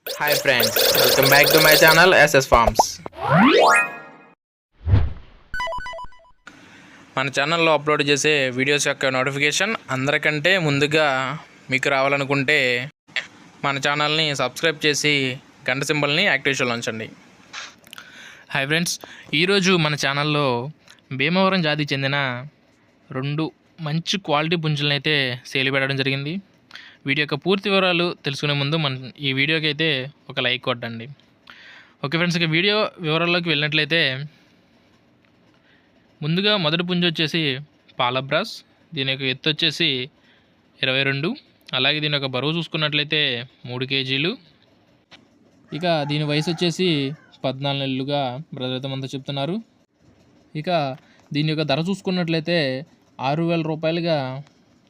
Hi friends, welcome back to my channel SS Farms. మన ఛానల్లో upload చేసే videos యొక్క నోటిఫికేషన్ అందరికంటే ముందుగా మీకు రావాలనుకుంటే మన ఛానల్ని సబ్స్క్రైబ్ చేసి గంట సింబల్ని యాక్టివేషన్లో ఉంచండి. హాయ్ ఫ్రెండ్స్, ఈరోజు మన ఛానల్లో భీమవరం జాతికి చెందిన 2 మంచి క్వాలిటీ పుంజులను అయితే సేల్ పెట్టడం జరిగింది. వీడియో యొక్క పూర్తి వివరాలు తెలుసుకునే ముందు ఈ వీడియోకి అయితే ఒక లైక్ కొట్టండి. ఓకే ఫ్రెండ్స్, ఇక వీడియో వివరాల్లోకి వెళ్ళినట్లయితే ముందుగా మొదటి పుంజు వచ్చేసి పాలబ్రాస్. దీని యొక్క ఎత్తు వచ్చేసి 22. అలాగే దీని యొక్క బరువు చూసుకున్నట్లయితే 3 కేజీలు. ఇక దీని వయసు వచ్చేసి 14 నెలలుగా బ్రదర్ అయితే మనతో చెప్తున్నారు. ఇక దీని యొక్క ధర చూసుకున్నట్లయితే 6,000 రూపాయలుగా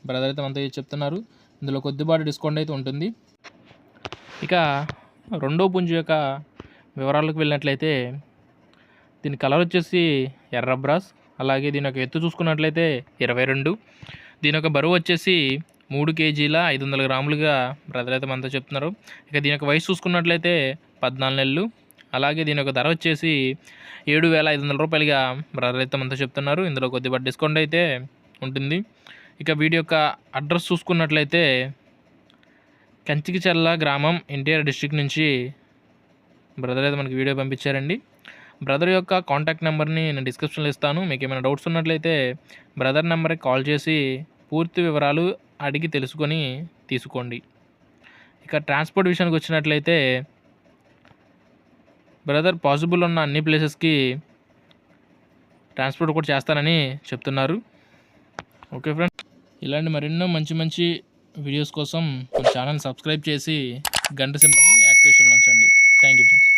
బ్రదర్ అయితే మనతో చెప్తున్నారు. ఇందులో కొద్దిపాటి డిస్కౌంట్ అయితే ఉంటుంది. ఇక రెండో పుంజు యొక్క వివరాలకు వెళ్ళినట్లయితే దీని కలర్ వచ్చేసి ఎర్ర బ్రాస్. అలాగే దీని యొక్క ఎత్తు చూసుకున్నట్లయితే 22. దీని యొక్క బరువు వచ్చేసి 3 కేజీల 500 గ్రాములుగా బ్రదర్ అయితే మనతో చెప్తున్నారు. ఇక దీని యొక్క వయసు చూసుకున్నట్లయితే 14 నెలలు. అలాగే దీని యొక్క ధర వచ్చేసి 7,500 రూపాయలుగా బ్రదర్ అయితే మనతో చెప్తున్నారు. ఇందులో కొద్దిపాటి డిస్కౌంట్ అయితే ఉంటుంది. ఇక వీడి యొక్క అడ్రస్ చూసుకున్నట్లయితే కంచికిచెర్ల గ్రామం, ఎన్టీఆర్ డిస్ట్రిక్ట్ నుంచి బ్రదర్ అయితే మనకి వీడియో పంపించారండి. బ్రదర్ యొక్క కాంటాక్ట్ నెంబర్ని నేను డిస్క్రిప్షన్లో ఇస్తాను. మీకు ఏమైనా డౌట్స్ ఉన్నట్లయితే బ్రదర్ నెంబర్కి కాల్ చేసి పూర్తి వివరాలు అడిగి తెలుసుకొని తీసుకోండి. ఇక ట్రాన్స్పోర్ట్ విషయానికి వచ్చినట్లయితే బ్రదర్ పాసిబుల్ ఉన్న అన్ని ప్లేసెస్కి ట్రాన్స్పోర్ట్ కూడా చేస్తానని చెప్తున్నారు. ఓకే ఫ్రెండ్స్, ఇలాంటి మరెన్నో మంచి వీడియోస్ కోసం మన ఛానల్ సబ్స్క్రైబ్ చేసి గంట సింబల్ని యాక్టివేషన్లో ఉంచండి. Thank you friends.